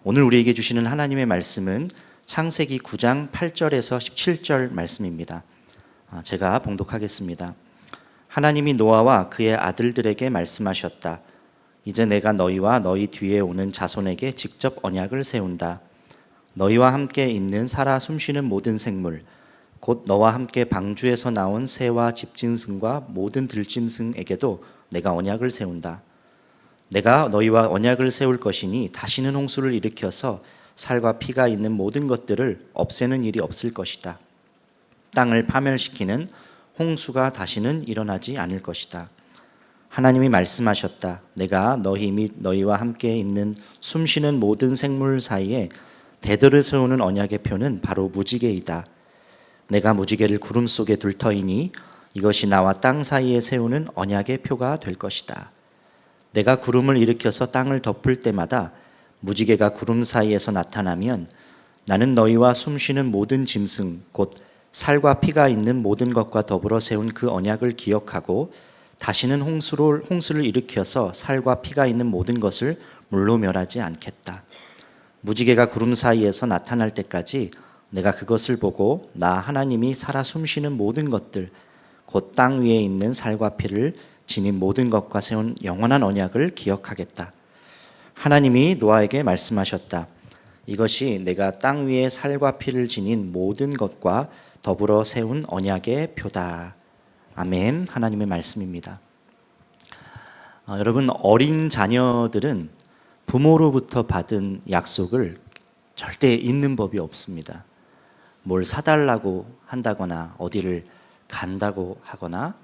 오늘 우리에게 주시는 하나님의 말씀은 창세기 9장 8절에서 17절 말씀입니다. 제가 봉독하겠습니다. 하나님이 노아와 그의 아들들에게 말씀하셨다. 이제 내가 너희와 너희 뒤에 오는 자손에게 직접 언약을 세운다. 너희와 함께 있는 살아 숨쉬는 모든 생물, 곧 너와 함께 방주에서 나온 새와 집짐승과 모든 들짐승에게도 내가 언약을 세운다. 내가 너희와 언약을 세울 것이니 다시는 홍수를 일으켜서 살과 피가 있는 모든 것들을 없애는 일이 없을 것이다. 땅을 파멸시키는 홍수가 다시는 일어나지 않을 것이다. 하나님이 말씀하셨다. 내가 너희 및 너희와 함께 있는 숨쉬는 모든 생물 사이에 대들을 세우는 언약의 표는 바로 무지개이다. 내가 무지개를 구름 속에 둘 터이니 이것이 나와 땅 사이에 세우는 언약의 표가 될 것이다. 내가 구름을 일으켜서 땅을 덮을 때마다 무지개가 구름 사이에서 나타나면 나는 너희와 숨쉬는 모든 짐승 곧 살과 피가 있는 모든 것과 더불어 세운 그 언약을 기억하고 다시는 홍수를 일으켜서 살과 피가 있는 모든 것을 물로 멸하지 않겠다. 무지개가 구름 사이에서 나타날 때까지 내가 그것을 보고 나 하나님이 살아 숨쉬는 모든 것들 곧 땅 위에 있는 살과 피를 지닌 모든 것과 세운 영원한 언약을 기억하겠다. 하나님이 노아에게 말씀하셨다. 이것이 내가 땅 위에 살과 피를 지닌 모든 것과 더불어 세운 언약의 표다. 아멘. 하나님의 말씀입니다. 여러분, 어린 자녀들은 부모로부터 받은 약속을 절대 잊는 법이 없습니다. 뭘 사달라고 한다거나 어디를 간다고 하거나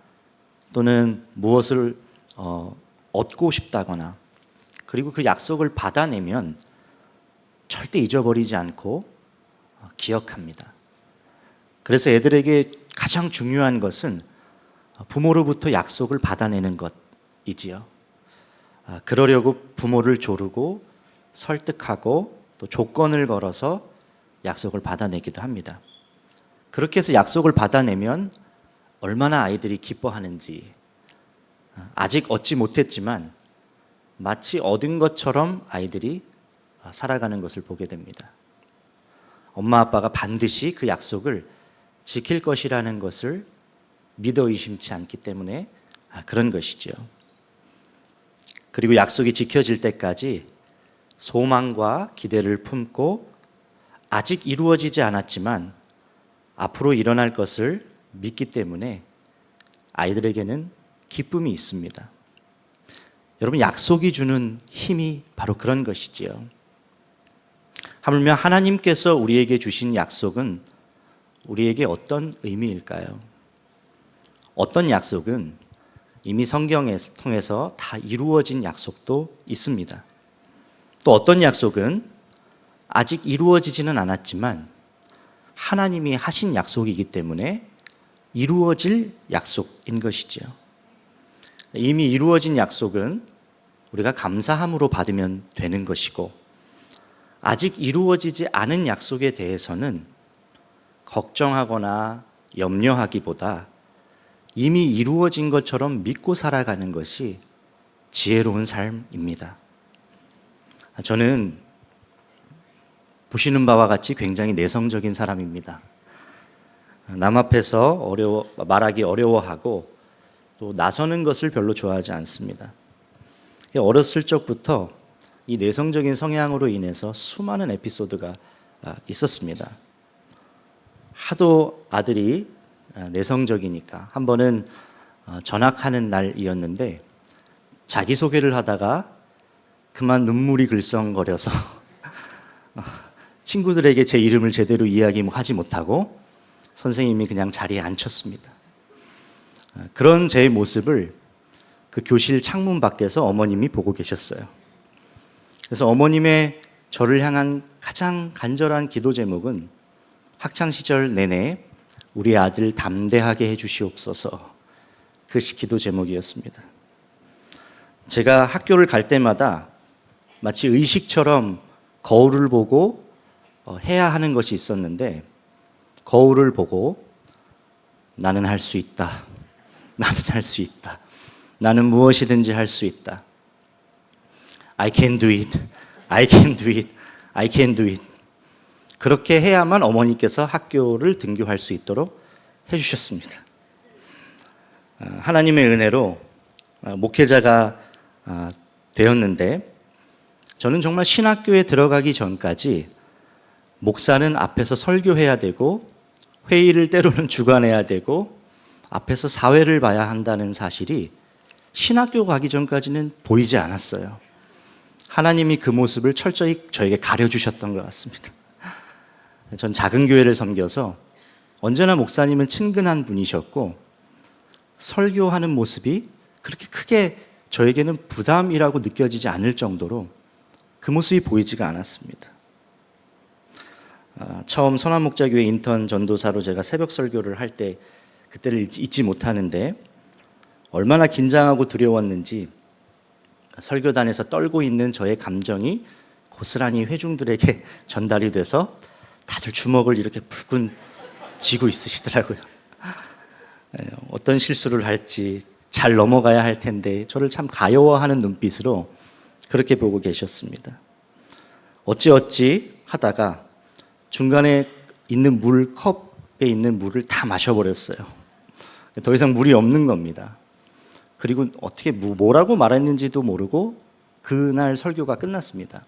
또는 무엇을 얻고 싶다거나 그리고 그 약속을 받아내면 절대 잊어버리지 않고 기억합니다. 그래서 애들에게 가장 중요한 것은 부모로부터 약속을 받아내는 것이지요. 그러려고 부모를 조르고 설득하고 또 조건을 걸어서 약속을 받아내기도 합니다. 그렇게 해서 약속을 받아내면 얼마나 아이들이 기뻐하는지 아직 얻지 못했지만 마치 얻은 것처럼 아이들이 살아가는 것을 보게 됩니다. 엄마 아빠가 반드시 그 약속을 지킬 것이라는 것을 믿어 의심치 않기 때문에 그런 것이죠. 그리고 약속이 지켜질 때까지 소망과 기대를 품고 아직 이루어지지 않았지만 앞으로 일어날 것을 믿기 때문에 아이들에게는 기쁨이 있습니다. 여러분, 약속이 주는 힘이 바로 그런 것이지요. 하물며 하나님께서 우리에게 주신 약속은 우리에게 어떤 의미일까요? 어떤 약속은 이미 성경을 통해서 다 이루어진 약속도 있습니다. 또 어떤 약속은 아직 이루어지지는 않았지만 하나님이 하신 약속이기 때문에 이루어질 약속인 것이죠. 이미 이루어진 약속은 우리가 감사함으로 받으면 되는 것이고 아직 이루어지지 않은 약속에 대해서는 걱정하거나 염려하기보다 이미 이루어진 것처럼 믿고 살아가는 것이 지혜로운 삶입니다. 저는 보시는 바와 같이 굉장히 내성적인 사람입니다. 남 앞에서 말하기 어려워하고 또 나서는 것을 별로 좋아하지 않습니다. 어렸을 적부터 이 내성적인 성향으로 인해서 수많은 에피소드가 있었습니다. 하도 아들이 내성적이니까 한 번은 전학하는 날이었는데 자기소개를 하다가 그만 눈물이 글썽거려서 친구들에게 제 이름을 제대로 이야기하지 못하고 선생님이 그냥 자리에 앉혔습니다. 그런 제 모습을 그 교실 창문 밖에서 어머님이 보고 계셨어요. 그래서 어머님의 저를 향한 가장 간절한 기도 제목은 학창시절 내내 우리 아들 담대하게 해주시옵소서, 그 기도 제목이었습니다. 제가 학교를 갈 때마다 마치 의식처럼 거울을 보고 해야 하는 것이 있었는데 거울을 보고 나는 할 수 있다. 나는 할 수 있다. 나는 무엇이든지 할 수 있다. I can do it. I can do it. I can do it. 그렇게 해야만 어머니께서 학교를 등교할 수 있도록 해주셨습니다. 하나님의 은혜로 목회자가 되었는데 저는 정말 신학교에 들어가기 전까지 목사는 앞에서 설교해야 되고 회의를 때로는 주관해야 되고 앞에서 사회를 봐야 한다는 사실이 신학교 가기 전까지는 보이지 않았어요. 하나님이 그 모습을 철저히 저에게 가려주셨던 것 같습니다. 전 작은 교회를 섬겨서 언제나 목사님은 친근한 분이셨고 설교하는 모습이 그렇게 크게 저에게는 부담이라고 느껴지지 않을 정도로 그 모습이 보이지가 않았습니다. 처음 선한목자교회 인턴 전도사로 제가 새벽 설교를 할 때 그때를 잊지 못하는데 얼마나 긴장하고 두려웠는지 설교단에서 떨고 있는 저의 감정이 고스란히 회중들에게 전달이 돼서 다들 주먹을 이렇게 불끈 쥐고 있으시더라고요. 어떤 실수를 할지 잘 넘어가야 할 텐데 저를 참 가여워하는 눈빛으로 그렇게 보고 계셨습니다. 어찌 하다가 중간에 있는 컵에 있는 물을 다 마셔버렸어요. 더 이상 물이 없는 겁니다. 그리고 어떻게 뭐라고 말했는지도 모르고 그날 설교가 끝났습니다.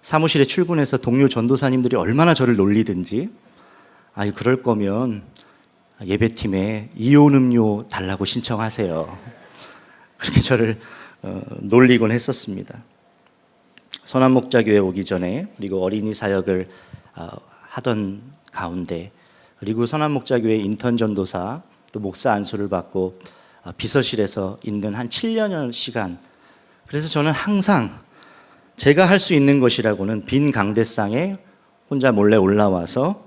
사무실에 출근해서 동료 전도사님들이 얼마나 저를 놀리든지 그럴 거면 예배팀에 이온 음료 달라고 신청하세요. 그렇게 저를 놀리곤 했었습니다. 선한목자교회 오기 전에 그리고 어린이 사역을 하던 가운데 그리고 선한목자교회 인턴 전도사 또 목사 안수를 받고 비서실에서 있는 한 7년여 시간 그래서 저는 항상 제가 할 수 있는 것이라고는 빈 강대상에 혼자 몰래 올라와서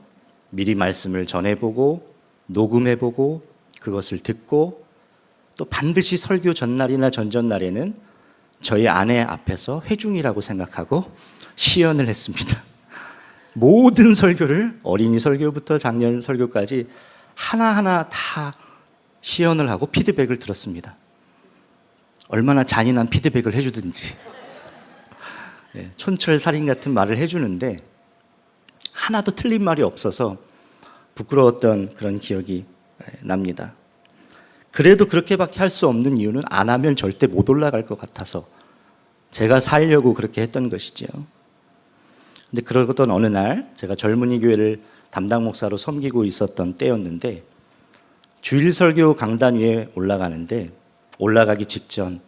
미리 말씀을 전해보고 녹음해보고 그것을 듣고 또 반드시 설교 전날이나 전전날에는 저희 아내 앞에서 회중이라고 생각하고 시연을 했습니다. 모든 설교를 어린이 설교부터 작년 설교까지 하나하나 다 시연을 하고 피드백을 들었습니다. 얼마나 잔인한 피드백을 해주든지 촌철살인 같은 말을 해주는데 하나도 틀린 말이 없어서 부끄러웠던 그런 기억이 납니다. 그래도 그렇게밖에 할 수 없는 이유는 안 하면 절대 못 올라갈 것 같아서 제가 살려고 그렇게 했던 것이죠. 근데 그러던 어느 날 제가 젊은이 교회를 담당 목사로 섬기고 있었던 때였는데 주일 설교 강단 위에 올라가는데 올라가기 직전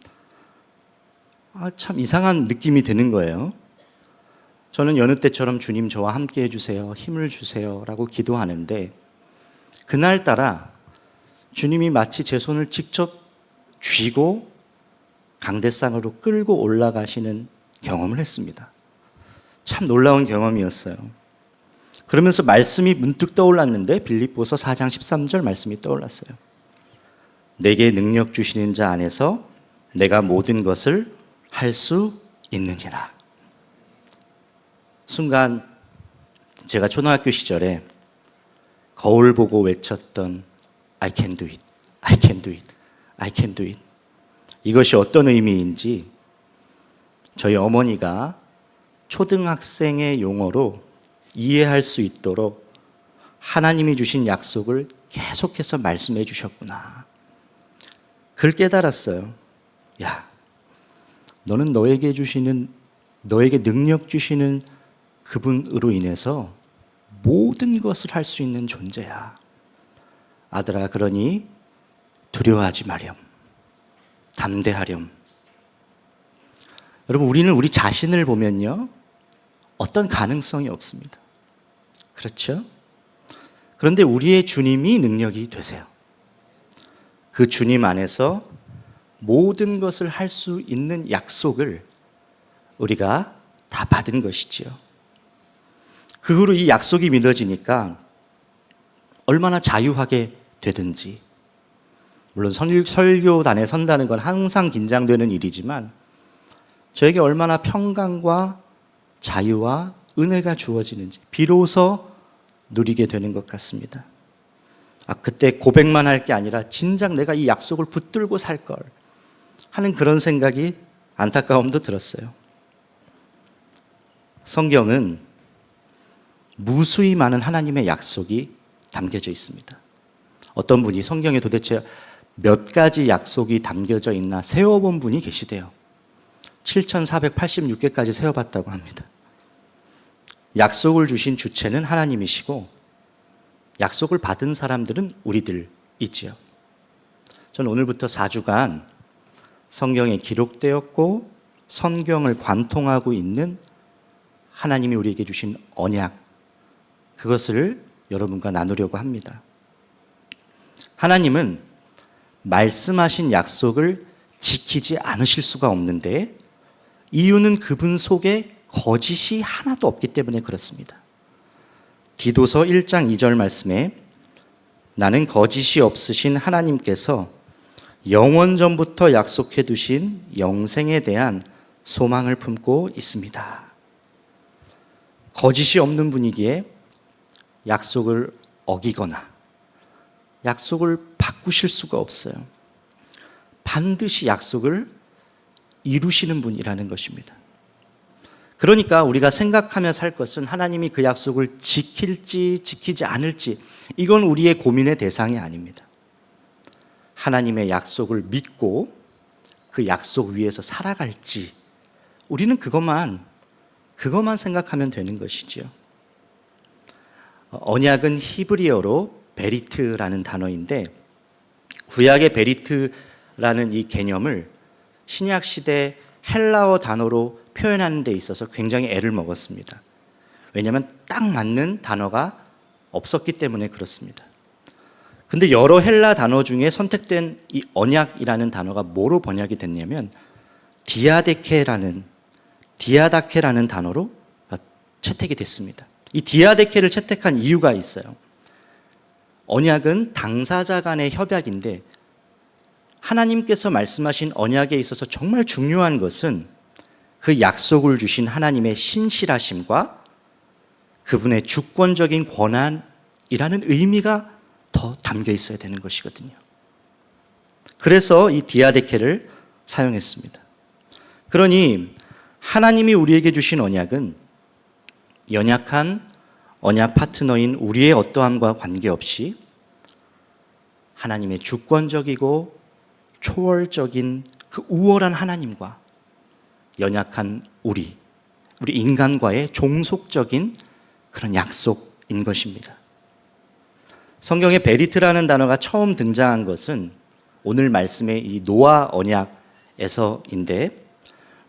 참 이상한 느낌이 드는 거예요. 저는 여느 때처럼 주님 저와 함께 해주세요, 힘을 주세요 라고 기도하는데 그날따라 주님이 마치 제 손을 직접 쥐고 강대상으로 끌고 올라가시는 경험을 했습니다. 참 놀라운 경험이었어요. 그러면서 말씀이 문득 떠올랐는데 빌립보서 4장 13절 말씀이 떠올랐어요. 내게 능력 주시는 자 안에서 내가 모든 것을 할 수 있느니라. 순간 제가 초등학교 시절에 거울 보고 외쳤던 I can do it, I can do it, I can do it. 이것이 어떤 의미인지 저희 어머니가 초등학생의 용어로 이해할 수 있도록 하나님이 주신 약속을 계속해서 말씀해 주셨구나. 그걸 깨달았어요. 야, 너는 너에게 능력 주시는 그분으로 인해서 모든 것을 할 수 있는 존재야. 아들아, 그러니 두려워하지 마렴. 담대하렴. 여러분, 우리는 우리 자신을 보면요, 어떤 가능성이 없습니다. 그렇죠? 그런데 우리의 주님이 능력이 되세요. 그 주님 안에서 모든 것을 할 수 있는 약속을 우리가 다 받은 것이지요. 그 후로 이 약속이 믿어지니까 얼마나 자유하게 되든지, 물론 설교단에 선다는 건 항상 긴장되는 일이지만 저에게 얼마나 평강과 자유와 은혜가 주어지는지 비로소 누리게 되는 것 같습니다. 그때 고백만 할 게 아니라 진작 내가 이 약속을 붙들고 살 걸 하는 그런 생각이 안타까움도 들었어요. 성경은 무수히 많은 하나님의 약속이 담겨져 있습니다. 어떤 분이 성경에 도대체 몇 가지 약속이 담겨져 있나 세어본 분이 계시대요. 7,486개까지 세어봤다고 합니다. 약속을 주신 주체는 하나님이시고 약속을 받은 사람들은 우리들이지요. 저는 오늘부터 4주간 성경에 기록되었고 성경을 관통하고 있는 하나님이 우리에게 주신 언약, 그것을 여러분과 나누려고 합니다. 하나님은 말씀하신 약속을 지키지 않으실 수가 없는데 이유는 그분 속에 거짓이 하나도 없기 때문에 그렇습니다. 디도서 1장 2절 말씀에 나는 거짓이 없으신 하나님께서 영원전부터 약속해 두신 영생에 대한 소망을 품고 있습니다. 거짓이 없는 분이기에 약속을 어기거나 약속을 바꾸실 수가 없어요. 반드시 약속을 이루시는 분이라는 것입니다. 그러니까 우리가 생각하며 살 것은 하나님이 그 약속을 지킬지 지키지 않을지, 이건 우리의 고민의 대상이 아닙니다. 하나님의 약속을 믿고 그 약속 위에서 살아갈지, 우리는 그것만 생각하면 되는 것이지요. 언약은 히브리어로 베리트라는 단어인데 구약의 베리트라는 이 개념을 신약 시대 헬라어 단어로 표현하는 데 있어서 굉장히 애를 먹었습니다. 왜냐하면 딱 맞는 단어가 없었기 때문에 그렇습니다. 근데 여러 헬라 단어 중에 선택된 이 언약이라는 단어가 뭐로 번역이 됐냐면 디아다케라는 단어로 채택이 됐습니다. 이 디아다케를 채택한 이유가 있어요. 언약은 당사자 간의 협약인데 하나님께서 말씀하신 언약에 있어서 정말 중요한 것은 그 약속을 주신 하나님의 신실하심과 그분의 주권적인 권한이라는 의미가 더 담겨 있어야 되는 것이거든요. 그래서 이 디아데케를 사용했습니다. 그러니 하나님이 우리에게 주신 언약은 연약한 언약 파트너인 우리의 어떠함과 관계없이 하나님의 주권적이고 초월적인 그 우월한 하나님과 연약한 우리 인간과의 종속적인 그런 약속인 것입니다. 성경에 베리트라는 단어가 처음 등장한 것은 오늘 말씀의 이 노아 언약에서인데,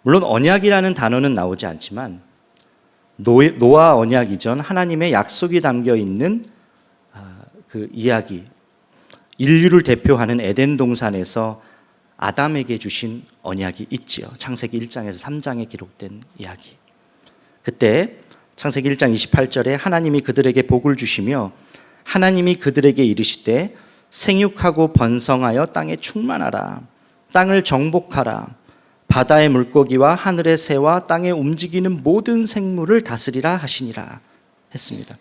물론 언약이라는 단어는 나오지 않지만 노아 언약 이전 하나님의 약속이 담겨 있는 그 이야기, 인류를 대표하는 에덴 동산에서 아담에게 주신 언약이 있지요. 창세기 1장에서 3장에 기록된 이야기. 그때 창세기 1장 28절에 하나님이 그들에게 복을 주시며 하나님이 그들에게 이르시되 생육하고 번성하여 땅에 충만하라. 땅을 정복하라. 바다의 물고기와 하늘의 새와 땅에 움직이는 모든 생물을 다스리라 하시니라 했습니다.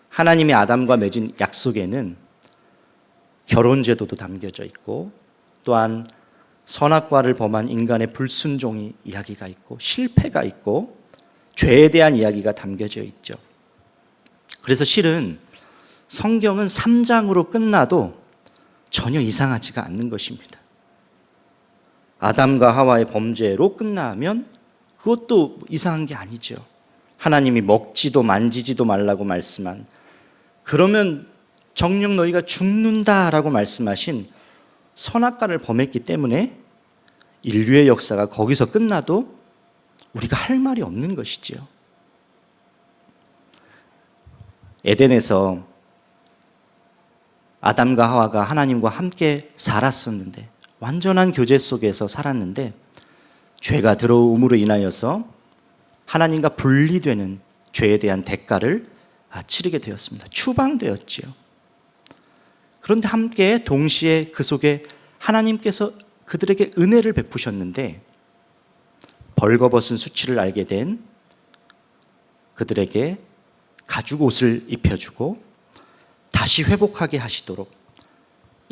하나님이 아담과 맺은 약속에는 결혼제도도 담겨져 있고 또한 선악과를 범한 인간의 불순종이 이야기가 있고 실패가 있고 죄에 대한 이야기가 담겨져 있죠. 그래서 실은 성경은 3장으로 끝나도 전혀 이상하지가 않는 것입니다. 아담과 하와의 범죄로 끝나면 그것도 이상한 게 아니죠. 하나님이 먹지도 만지지도 말라고 말씀한, 그러면 정녕 너희가 죽는다라고 말씀하신 선악과를 범했기 때문에 인류의 역사가 거기서 끝나도 우리가 할 말이 없는 것이지요. 에덴에서 아담과 하와가 하나님과 함께 살았었는데, 완전한 교제 속에서 살았는데 죄가 들어옴으로 인하여서 하나님과 분리되는 죄에 대한 대가를 치르게 되었습니다. 추방되었지요. 그런데 함께 동시에 그 속에 하나님께서 그들에게 은혜를 베푸셨는데 벌거벗은 수치를 알게 된 그들에게 가죽 옷을 입혀주고 다시 회복하게 하시도록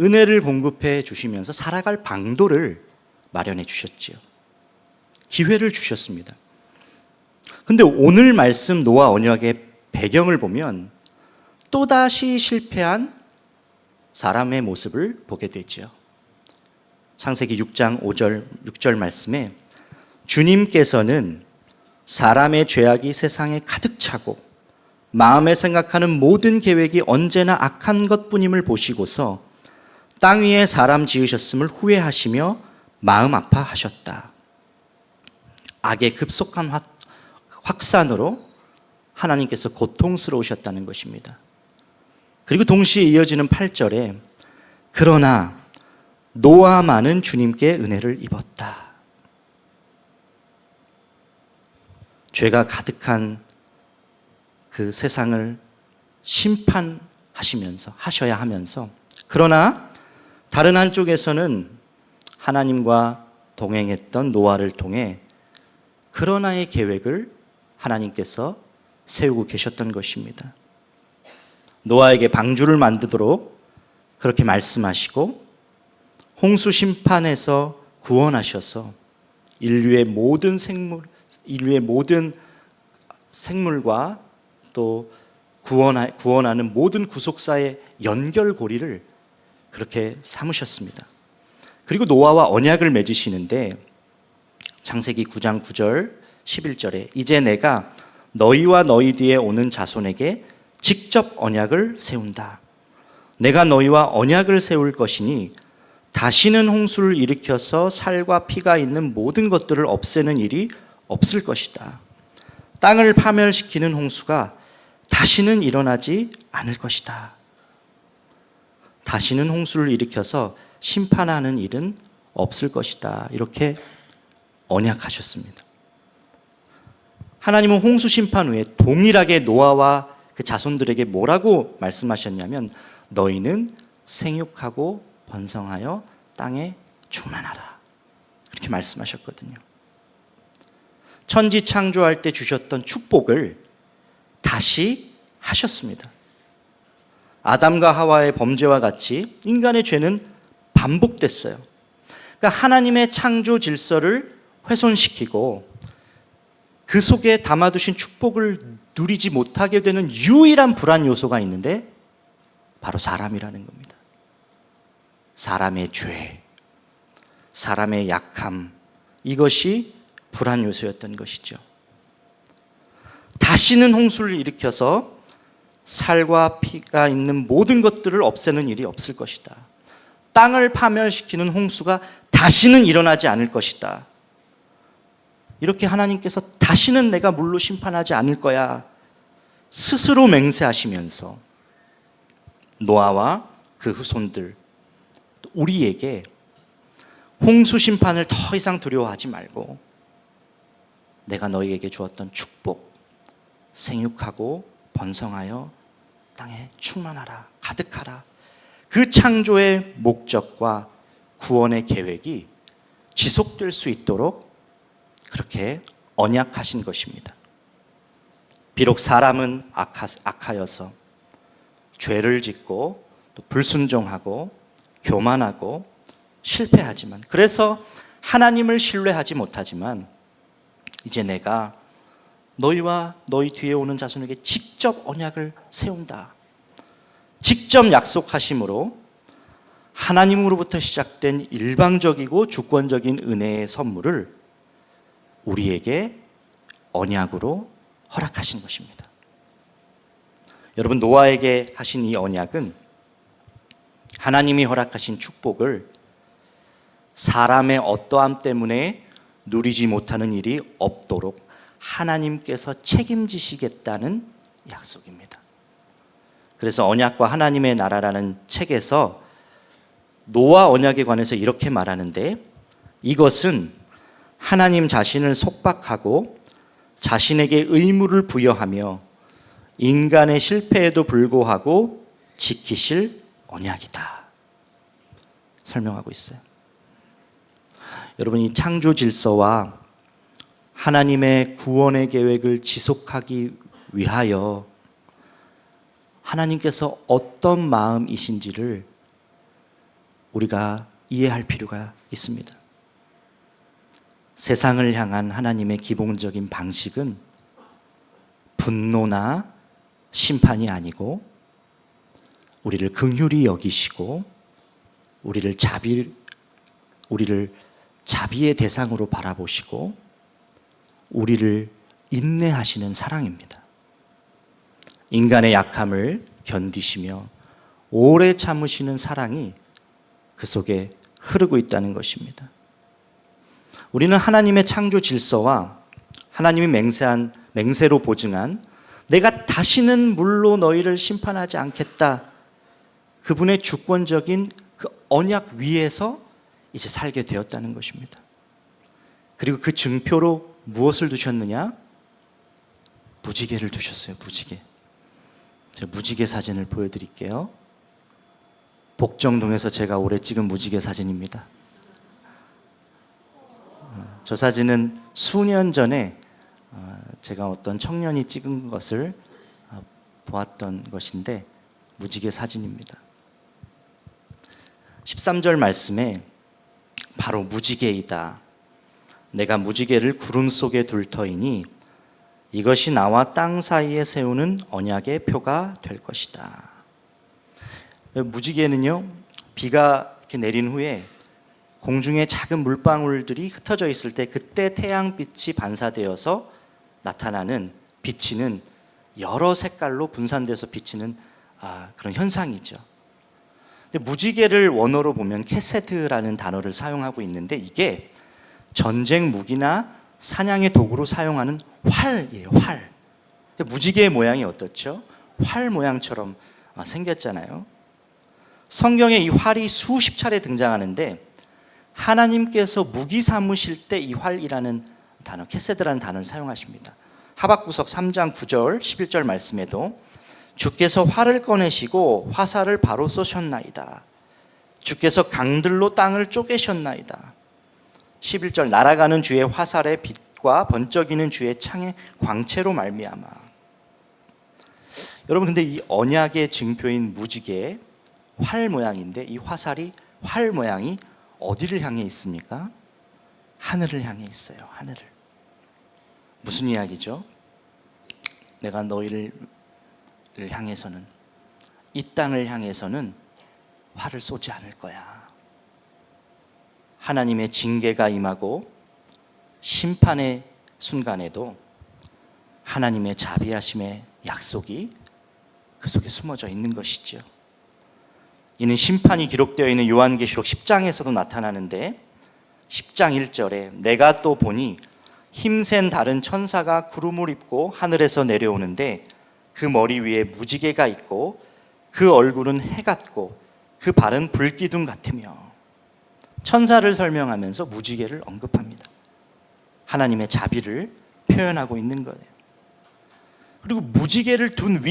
은혜를 공급해 주시면서 살아갈 방도를 마련해 주셨지요. 기회를 주셨습니다. 근데 오늘 말씀 노아 언약의 배경을 보면 또다시 실패한 사람의 모습을 보게 되죠. 창세기 6장 5절 6절 말씀에 주님께서는 사람의 죄악이 세상에 가득 차고 마음에 생각하는 모든 계획이 언제나 악한 것뿐임을 보시고서 땅 위에 사람 지으셨음을 후회하시며 마음 아파하셨다. 악의 급속한 확산으로 하나님께서 고통스러우셨다는 것입니다. 그리고 동시에 이어지는 8절에 그러나 노아만은 주님께 은혜를 입었다. 죄가 가득한 그 세상을 하셔야 하면서 그러나 다른 한쪽에서는 하나님과 동행했던 노아를 통해 그러나의 계획을 하나님께서 세우고 계셨던 것입니다. 노아에게 방주를 만들도록 그렇게 말씀하시고 홍수 심판에서 구원하셔서 인류의 모든 생물과 또 구원하는 모든 구속사의 연결고리를 그렇게 삼으셨습니다. 그리고 노아와 언약을 맺으시는데 창세기 9장 9절 11절에 이제 내가 너희와 너희 뒤에 오는 자손에게 직접 언약을 세운다. 내가 너희와 언약을 세울 것이니 다시는 홍수를 일으켜서 살과 피가 있는 모든 것들을 없애는 일이 없을 것이다. 땅을 파멸시키는 홍수가 다시는 일어나지 않을 것이다. 다시는 홍수를 일으켜서 심판하는 일은 없을 것이다. 이렇게 언약하셨습니다. 하나님은 홍수 심판 후에 동일하게 노아와 그 자손들에게 뭐라고 말씀하셨냐면 너희는 생육하고 번성하여 땅에 충만하라. 그렇게 말씀하셨거든요. 천지 창조할 때 주셨던 축복을 다시 하셨습니다. 아담과 하와의 범죄와 같이 인간의 죄는 반복됐어요. 그러니까 하나님의 창조 질서를 훼손시키고 그 속에 담아두신 축복을 누리지 못하게 되는 유일한 불안 요소가 있는데 바로 사람이라는 겁니다. 사람의 죄, 사람의 약함, 이것이 불안 요소였던 것이죠. 다시는 홍수를 일으켜서 살과 피가 있는 모든 것들을 없애는 일이 없을 것이다. 땅을 파멸시키는 홍수가 다시는 일어나지 않을 것이다. 이렇게 하나님께서 다시는 내가 물로 심판하지 않을 거야 스스로 맹세하시면서 노아와 그 후손들 우리에게 홍수 심판을 더 이상 두려워하지 말고 내가 너희에게 주었던 축복, 생육하고 번성하여 땅에 충만하라, 가득하라. 그 창조의 목적과 구원의 계획이 지속될 수 있도록 그렇게 언약하신 것입니다. 비록 사람은 악하여서 죄를 짓고 또 불순종하고 교만하고 실패하지만 그래서 하나님을 신뢰하지 못하지만 이제 내가 너희와 너희 뒤에 오는 자손에게 직접 언약을 세운다. 직접 약속하심으로 하나님으로부터 시작된 일방적이고 주권적인 은혜의 선물을 우리에게 언약으로 허락하신 것입니다. 여러분, 노아에게 하신 이 언약은 하나님이 허락하신 축복을 사람의 어떠함 때문에 누리지 못하는 일이 없도록 하나님께서 책임지시겠다는 약속입니다. 그래서 언약과 하나님의 나라라는 책에서 노아 언약에 관해서 이렇게 말하는데 이것은 하나님 자신을 속박하고 자신에게 의무를 부여하며 인간의 실패에도 불구하고 지키실 언약이다. 설명하고 있어요. 여러분, 이 창조 질서와 하나님의 구원의 계획을 지속하기 위하여 하나님께서 어떤 마음이신지를 우리가 이해할 필요가 있습니다. 세상을 향한 하나님의 기본적인 방식은 분노나 심판이 아니고 우리를 긍휼히 여기시고 우리를 자비의 대상으로 바라보시고 우리를 인내하시는 사랑입니다. 인간의 약함을 견디시며 오래 참으시는 사랑이 그 속에 흐르고 있다는 것입니다. 우리는 하나님의 창조 질서와 하나님이 맹세로 보증한 내가 다시는 물로 너희를 심판하지 않겠다, 그분의 주권적인 그 언약 위에서 이제 살게 되었다는 것입니다. 그리고 그 증표로 무엇을 두셨느냐? 무지개를 두셨어요. 무지개. 제가 무지개 사진을 보여드릴게요. 복정동에서 제가 올해 찍은 무지개 사진입니다. 저 사진은 수년 전에 제가 어떤 청년이 찍은 것을 보았던 것인데 무지개 사진입니다. 13절 말씀에 바로 무지개이다. 내가 무지개를 구름 속에 둘 터이니 이것이 나와 땅 사이에 세우는 언약의 표가 될 것이다. 무지개는요, 비가 이렇게 내린 후에 공중에 작은 물방울들이 흩어져 있을 때 그때 태양빛이 반사되어서 나타나는, 비치는, 여러 색깔로 분산돼서 비치는 그런 현상이죠. 근데 무지개를 원어로 보면 캐세드라는 단어를 사용하고 있는데 이게 전쟁 무기나 사냥의 도구로 사용하는 활이에요. 활. 무지개의 모양이 어떻죠? 활 모양처럼 생겼잖아요. 성경에 이 활이 수십 차례 등장하는데 하나님께서 무기 삼으실 때 이 활이라는 단어, 캐세드라는 단어를 사용하십니다. 하박구석 3장 9절 11절 말씀에도 주께서 활을 꺼내시고 화살을 바로 쏘셨나이다. 주께서 강들로 땅을 쪼개셨나이다. 11절 날아가는 주의 화살의 빛과 번쩍이는 주의 창의 광채로 말미암아. 여러분, 근데 이 언약의 증표인 무지개 활 모양인데 이 활 모양이 어디를 향해 있습니까? 하늘을 향해 있어요. 하늘을. 무슨 이야기죠? 내가 너희를 향해서는, 이 땅을 향해서는 활을 쏘지 않을 거야. 하나님의 징계가 임하고 심판의 순간에도 하나님의 자비하심의 약속이 그 속에 숨어져 있는 것이죠. 이는 심판이 기록되어 있는 요한계시록 10장에서도 나타나는데 10장 1절에 내가 또 보니 힘센 다른 천사가 구름을 입고 하늘에서 내려오는데 그 머리 위에 무지개가 있고 그 얼굴은 해 같고 그 발은 불기둥 같으며. 천사를 설명하면서 무지개를 언급합니다. 하나님의 자비를 표현하고 있는 거예요. 그리고 무지개를 둔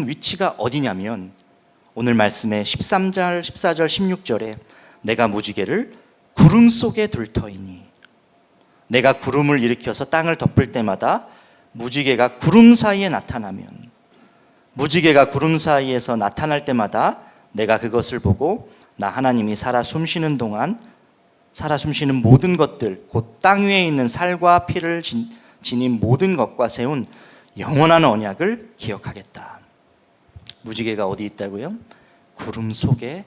위치가 어디냐면 오늘 말씀에 13절, 14절, 16절에 내가 무지개를 구름 속에 둘 터이니, 내가 구름을 일으켜서 땅을 덮을 때마다 무지개가 구름 사이에 나타나면, 무지개가 구름 사이에서 나타날 때마다 내가 그것을 보고 나 하나님이 살아 숨쉬는 모든 것들, 곧 땅 위에 있는 살과 피를 지닌 모든 것과 세운 영원한 언약을 기억하겠다. 무지개가 어디 있다고요? 구름 속에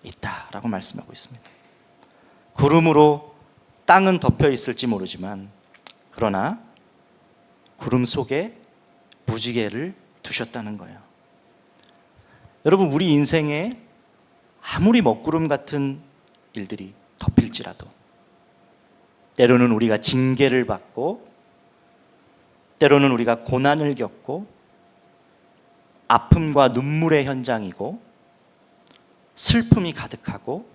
있다라고 말씀하고 있습니다. 구름으로 땅은 덮여 있을지 모르지만 그러나 구름 속에 무지개를 두셨다는 거예요. 여러분, 우리 인생에 아무리 먹구름 같은 일들이 덮일지라도, 때로는 우리가 징계를 받고, 때로는 우리가 고난을 겪고, 아픔과 눈물의 현장이고, 슬픔이 가득하고,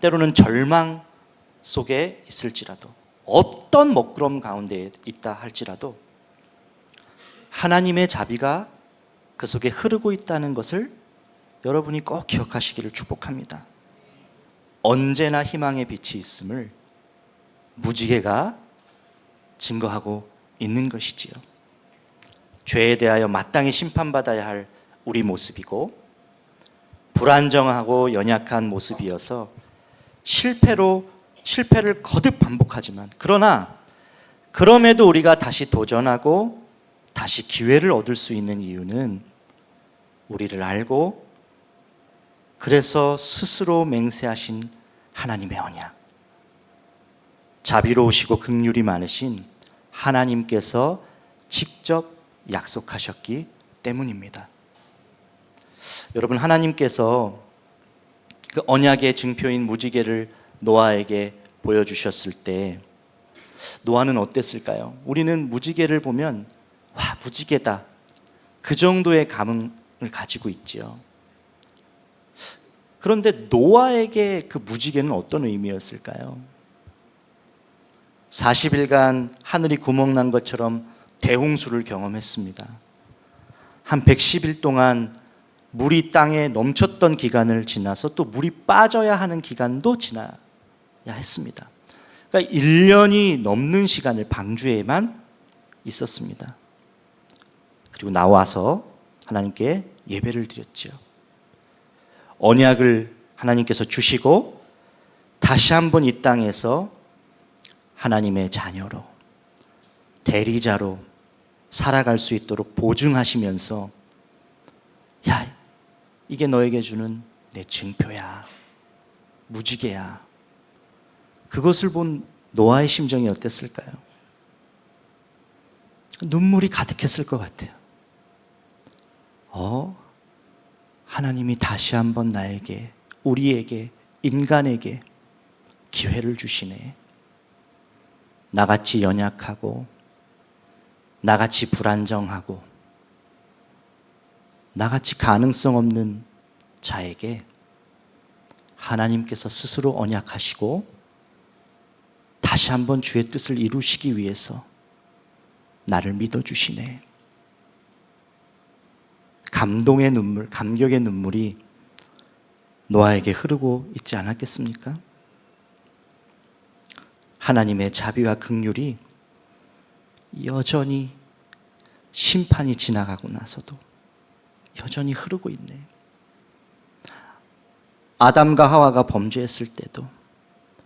때로는 절망 속에 있을지라도, 어떤 먹구름 가운데 있다 할지라도 하나님의 자비가 그 속에 흐르고 있다는 것을 여러분이 꼭 기억하시기를 축복합니다. 언제나 희망의 빛이 있음을 무지개가 증거하고 있는 것이지요. 죄에 대하여 마땅히 심판받아야 할 우리 모습이고, 불안정하고 연약한 모습이어서 실패를 거듭 반복하지만, 그러나 그럼에도 우리가 다시 도전하고 다시 기회를 얻을 수 있는 이유는 우리를 알고 그래서 스스로 맹세하신 하나님의 언약, 자비로우시고 긍휼이 많으신 하나님께서 직접 약속하셨기 때문입니다. 여러분, 하나님께서 그 언약의 증표인 무지개를 노아에게 보여주셨을 때 노아는 어땠을까요? 우리는 무지개를 보면 와, 무지개다, 그 정도의 감흥을 가지고 있지요. 그런데 노아에게 그 무지개는 어떤 의미였을까요? 40일간 하늘이 구멍난 것처럼 대홍수를 경험했습니다. 한 110일 동안 물이 땅에 넘쳤던 기간을 지나서 또 물이 빠져야 하는 기간도 지나야 했습니다. 그러니까 1년이 넘는 시간을 방주에만 있었습니다. 그리고 나와서 하나님께 예배를 드렸죠. 언약을 하나님께서 주시고 다시 한번 이 땅에서 하나님의 자녀로, 대리자로 살아갈 수 있도록 보증하시면서 야, 이게 너에게 주는 내 증표야, 무지개야. 그것을 본 노아의 심정이 어땠을까요? 눈물이 가득했을 것 같아요. 하나님이 다시 한번 나에게, 우리에게, 인간에게 기회를 주시네. 나같이 연약하고 나같이 불안정하고 나같이 가능성 없는 자에게 하나님께서 스스로 언약하시고 다시 한번 주의 뜻을 이루시기 위해서 나를 믿어주시네. 감동의 눈물, 감격의 눈물이 노아에게 흐르고 있지 않았겠습니까? 하나님의 자비와 긍휼이 여전히 심판이 지나가고 나서도 여전히 흐르고 있네. 아담과 하와가 범죄했을 때도,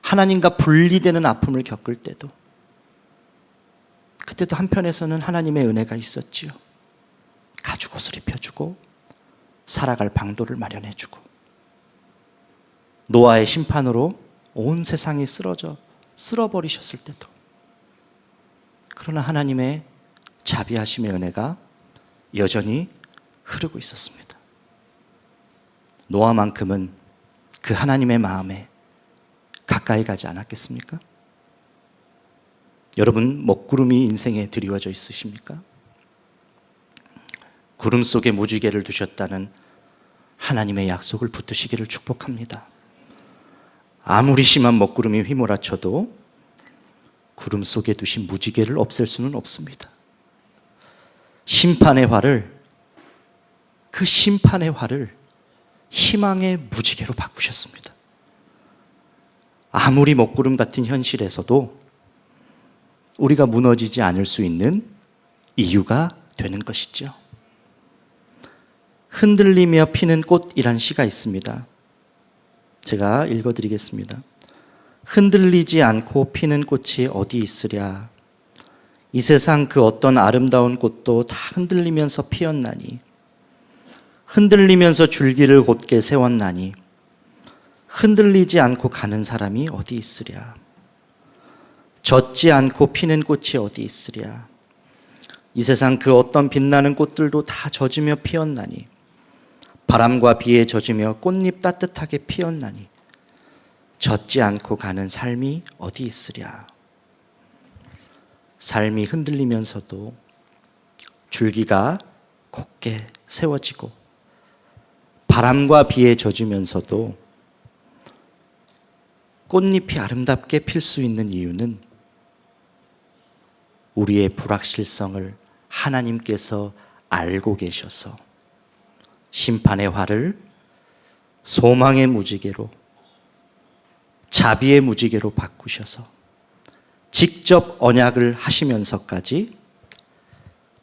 하나님과 분리되는 아픔을 겪을 때도, 그때도 한편에서는 하나님의 은혜가 있었지요. 가죽옷을 입혀주고 살아갈 방도를 마련해주고, 노아의 심판으로 온 세상이 쓸어버리셨을 때도, 그러나 하나님의 자비하심의 은혜가 여전히 흐르고 있었습니다. 노아만큼은 그 하나님의 마음에 가까이 가지 않았겠습니까? 여러분, 먹구름이 인생에 드리워져 있으십니까? 구름 속에 무지개를 두셨다는 하나님의 약속을 붙드시기를 축복합니다. 아무리 심한 먹구름이 휘몰아쳐도 구름 속에 두신 무지개를 없앨 수는 없습니다. 심판의 화를, 그 심판의 화를 희망의 무지개로 바꾸셨습니다. 아무리 먹구름 같은 현실에서도 우리가 무너지지 않을 수 있는 이유가 되는 것이죠. 흔들리며 피는 꽃이란 시가 있습니다. 제가 읽어드리겠습니다. 흔들리지 않고 피는 꽃이 어디 있으랴. 이 세상 그 어떤 아름다운 꽃도 다 흔들리면서 피었나니, 흔들리면서 줄기를 곧게 세웠나니 흔들리지 않고 가는 사람이 어디 있으랴. 젖지 않고 피는 꽃이 어디 있으랴. 이 세상 그 어떤 빛나는 꽃들도 다 젖으며 피었나니, 바람과 비에 젖으며 꽃잎 따뜻하게 피었나니 젖지 않고 가는 삶이 어디 있으랴. 삶이 흔들리면서도 줄기가 곧게 세워지고 바람과 비에 젖으면서도 꽃잎이 아름답게 필 수 있는 이유는 우리의 불확실성을 하나님께서 알고 계셔서 심판의 화를 소망의 무지개로, 자비의 무지개로 바꾸셔서 직접 언약을 하시면서까지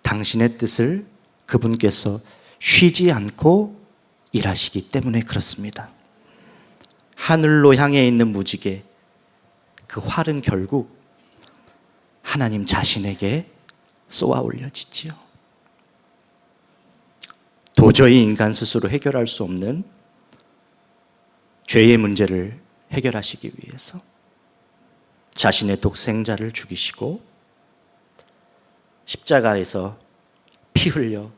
당신의 뜻을 그분께서 쉬지 않고 일하시기 때문에 그렇습니다. 하늘로 향해 있는 무지개, 그 활은 결국 하나님 자신에게 쏘아 올려지지요. 도저히 인간 스스로 해결할 수 없는 죄의 문제를 해결하시기 위해서 자신의 독생자를 죽이시고 십자가에서 피 흘려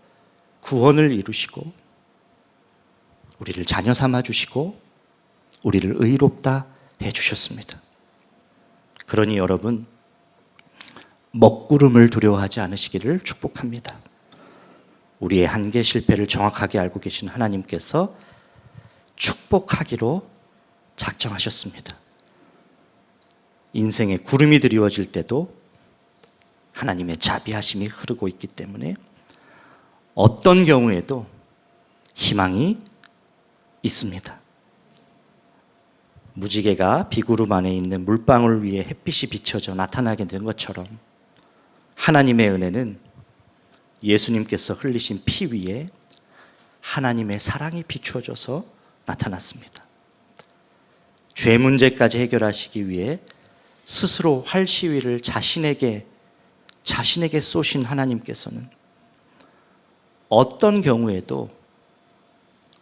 구원을 이루시고 우리를 자녀 삼아 주시고 우리를 의롭다 해 주셨습니다. 그러니 여러분, 먹구름을 두려워하지 않으시기를 축복합니다. 우리의 한계 실패를 정확하게 알고 계신 하나님께서 축복하기로 작정하셨습니다. 인생에 구름이 드리워질 때도 하나님의 자비하심이 흐르고 있기 때문에 어떤 경우에도 희망이 있습니다. 무지개가 비구름 안에 있는 물방울 위에 햇빛이 비춰져 나타나게 된 것처럼 하나님의 은혜는 예수님께서 흘리신 피 위에 하나님의 사랑이 비추어져서 나타났습니다. 죄 문제까지 해결하시기 위해 스스로 활시위를 자신에게 쏘신 하나님께서는 어떤 경우에도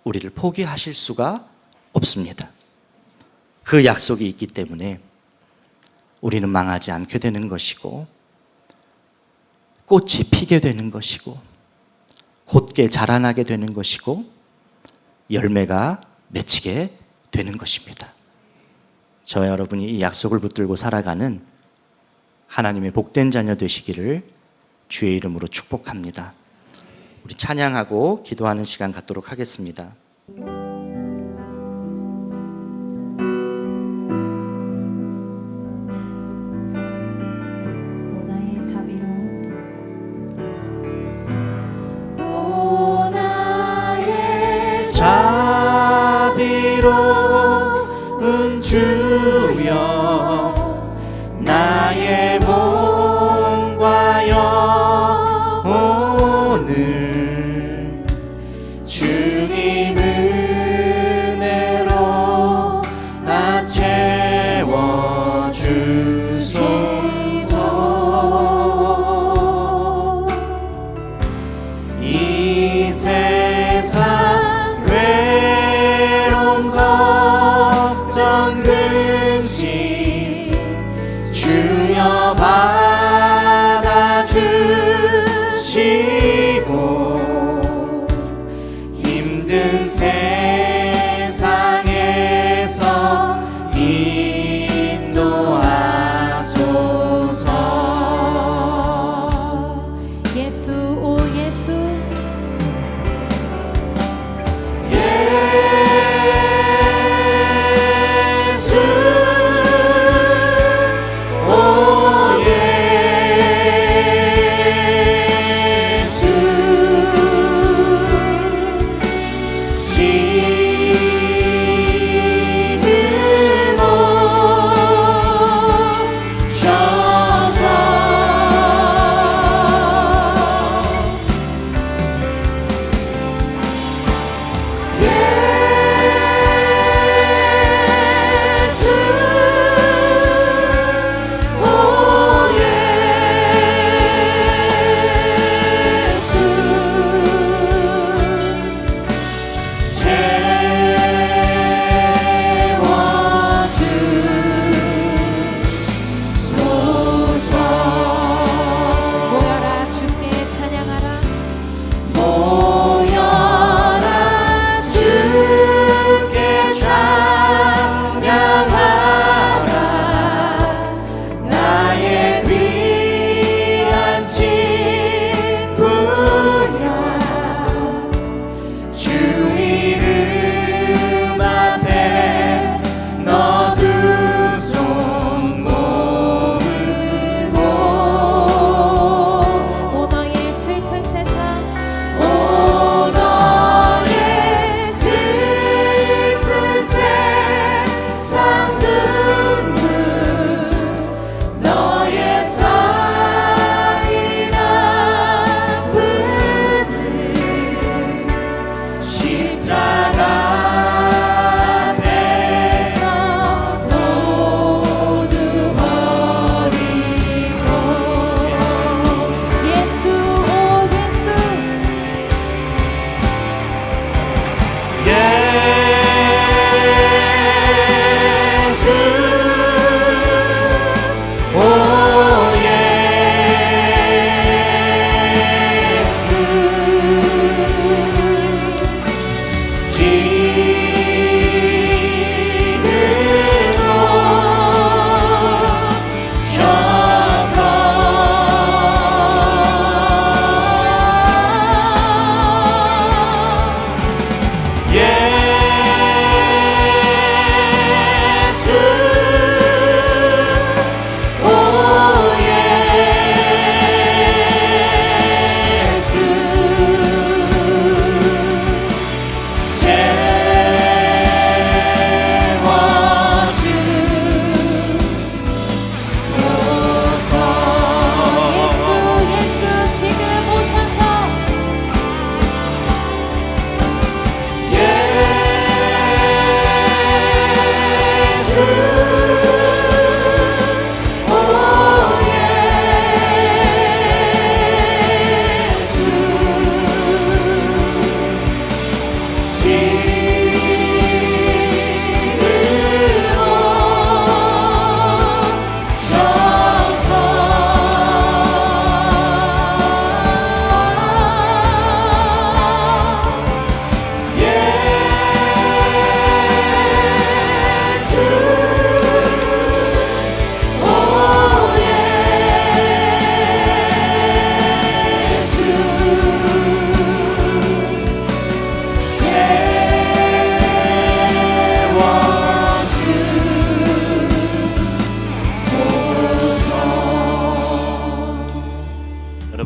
우리를 포기하실 수가 없습니다. 그 약속이 있기 때문에 우리는 망하지 않게 되는 것이고 꽃이 피게 되는 것이고 곧게 자라나게 되는 것이고 열매가 맺히게 되는 것입니다. 저와 여러분이 이 약속을 붙들고 살아가는 하나님의 복된 자녀 되시기를 주의 이름으로 축복합니다. 우리 찬양하고 기도하는 시간 갖도록 하겠습니다. 자비로운 주여 나의 몸과 영혼을 주님을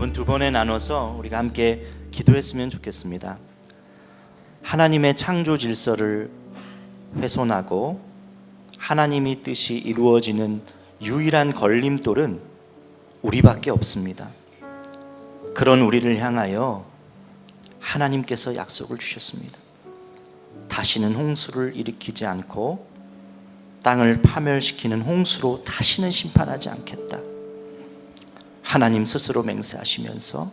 여러분, 두 번에 나눠서 우리가 함께 기도했으면 좋겠습니다. 하나님의 창조 질서를 훼손하고 하나님의 뜻이 이루어지는 유일한 걸림돌은 우리밖에 없습니다. 그런 우리를 향하여 하나님께서 약속을 주셨습니다. 다시는 홍수를 일으키지 않고 땅을 파멸시키는 홍수로 다시는 심판하지 않겠다. 하나님 스스로 맹세하시면서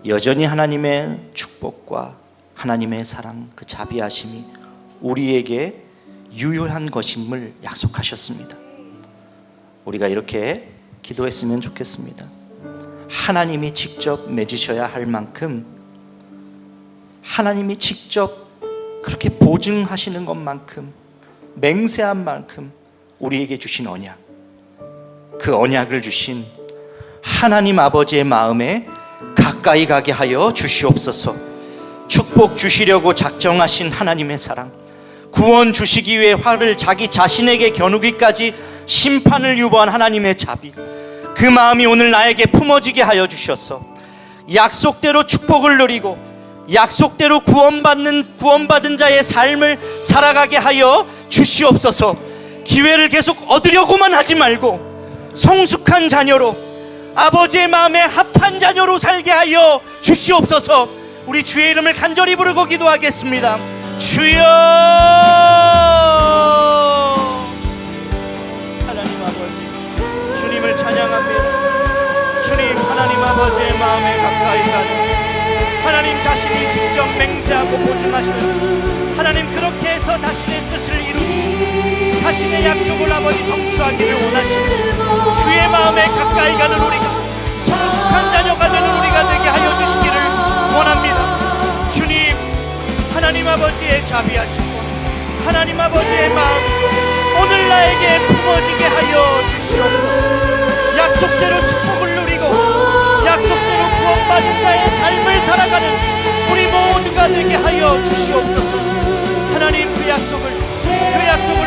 여전히 하나님의 축복과 하나님의 사랑, 그 자비하심이 우리에게 유효한 것임을 약속하셨습니다. 우리가 이렇게 기도했으면 좋겠습니다. 하나님이 직접 맺으셔야 할 만큼, 하나님이 직접 그렇게 보증하시는 것만큼, 맹세한 만큼 우리에게 주신 언약, 그 언약을 주신 하나님 아버지의 마음에 가까이 가게 하여 주시옵소서. 축복 주시려고 작정하신 하나님의 사랑, 구원 주시기 위해 화를 자기 자신에게 겨누기까지 심판을 유보한 하나님의 자비, 그 마음이 오늘 나에게 품어지게 하여 주셔서 약속대로 축복을 누리고 약속대로 구원받은 자의 삶을 살아가게 하여 주시옵소서. 기회를 계속 얻으려고만 하지 말고 성숙한 자녀로, 아버지의 마음에 합한 자녀로 살게 하여 주시옵소서. 우리 주의 이름을 간절히 부르고 기도하겠습니다. 주여, 하나님 아버지, 주님을 찬양합니다. 주님, 하나님 아버지의 마음에 가까이 가는 하나님 자신이 직접 맹세하고 보증하시는 하나님, 그렇게 해서 자신의 뜻을 이루시고 자신의 약속을 아버지 성취하기를 원하시는 주의 마음에 가까이 가는 우리가, 성숙한 자녀가 되는 우리가 되게 하여 주시기를 원합니다. 주님, 하나님 아버지의 자비하심과 하나님 아버지의 마음 오늘 나에게 품어지게 하여 주시옵소서. 약속대로 축복을 누리고 약속대로 구원받은 자의 삶을 살아가는 우리 모두가 되게 하여 주시옵소서. 하나님, 그 약속을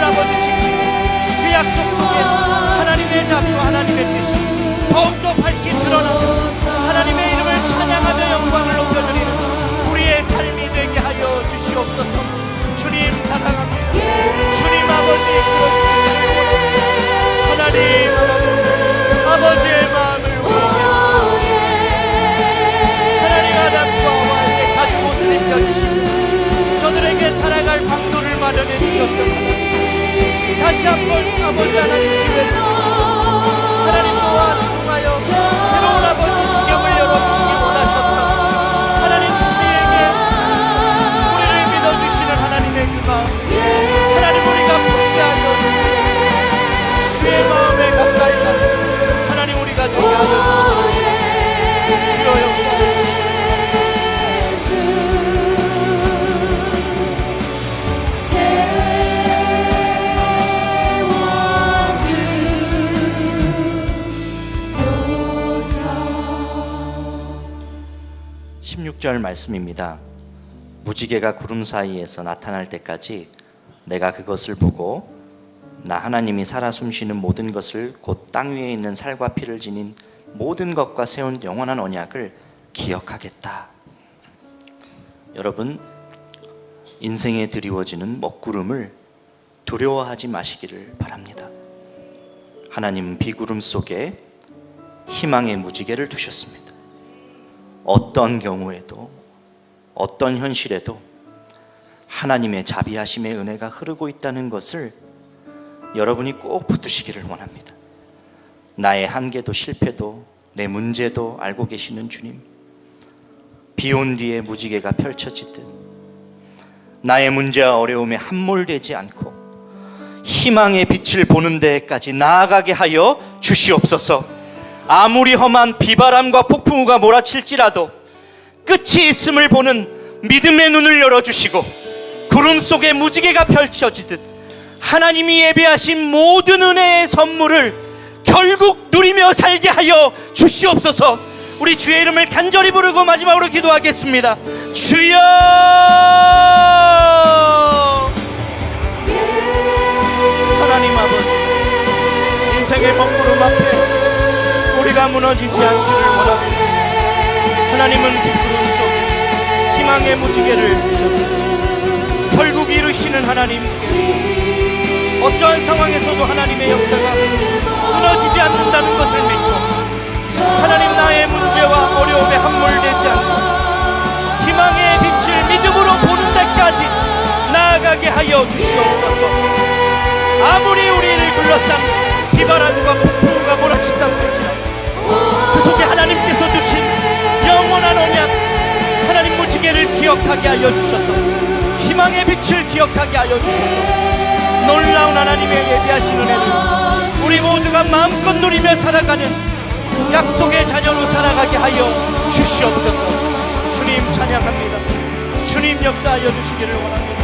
아버지 지키고 그 약속 속에 하나님의 자비와 하나님의 뜻이 더욱더 밝게 드러나며 하나님의 이름을 찬양하며 영광을 높여드리는 우리의 삶이 되게 하여 주시옵소서. 주님 사랑합니다. 주님 아버지 그러시기를 원합니다. 하나님 아버지의 마음을 우러게 하나님, 아담과 하와에게 가죽 옷을 입혀주시고 저들에게 살아갈 방도를 마련해 주셨던 하나님, 다시 한번 아버지 하나님 기회를 주시고 하나님 또한 통하여 새로운 아버지 지경을 열어주시기 원하셨다. 하나님, 우리를 믿어주시는 하나님의 그 마음, 하나님 우리가 품게 하여 주시고 주의 마음에 가까이 가는 하나님 우리가 되게 하여 주시고 주여 역사하여 주시고 절 말씀입니다. 무지개가 구름 사이에서 나타날 때까지 내가 그것을 보고 나 하나님이 살아 숨쉬는 모든 것을, 곧 땅 위에 있는 살과 피를 지닌 모든 것과 세운 영원한 언약을 기억하겠다. 여러분, 인생에 드리워지는 먹구름을 두려워하지 마시기를 바랍니다. 하나님은 비구름 속에 희망의 무지개를 두셨습니다. 어떤 경우에도, 어떤 현실에도 하나님의 자비하심의 은혜가 흐르고 있다는 것을 여러분이 꼭 붙드시기를 원합니다. 나의 한계도 실패도 내 문제도 알고 계시는 주님, 비온 뒤에 무지개가 펼쳐지듯 나의 문제와 어려움에 함몰되지 않고 희망의 빛을 보는 데까지 나아가게 하여 주시옵소서. 아무리 험한 비바람과 폭풍우가 몰아칠지라도 끝이 있음을 보는 믿음의 눈을 열어주시고 구름 속에 무지개가 펼쳐지듯 하나님이 예비하신 모든 은혜의 선물을 결국 누리며 살게 하여 주시옵소서. 우리 주의 이름을 간절히 부르고 마지막으로 기도하겠습니다. 주여, 하나님 아버지, 인생의 먹구름 앞에 우리가 무너지지 않기를 원합니다. 하나님은 그 구름 속에 희망의 무지개를 두셨습니다. 결국 이루시는 하나님께서 어떠한 상황에서도 하나님의 역사가 무너지지 않는다는 것을 믿고 하나님 나의 문제와 어려움에 함몰되지 않고 희망의 빛을 믿음으로 보는 날까지 나아가게 하여 주시옵소서. 아무리 우리를 둘러싼 비바람과 폭풍우가 몰아친다고 할지라도 그 속에 하나님께서 두신 영원한 언약 하나님 무지개를 기억하게 하여 주셔서 희망의 빛을 기억하게 하여 주셔서 놀라운 하나님의 예비하신 은혜를 우리 모두가 마음껏 누리며 살아가는 약속의 자녀로 살아가게 하여 주시옵소서. 주님 찬양합니다. 주님 역사하여 주시기를 원합니다.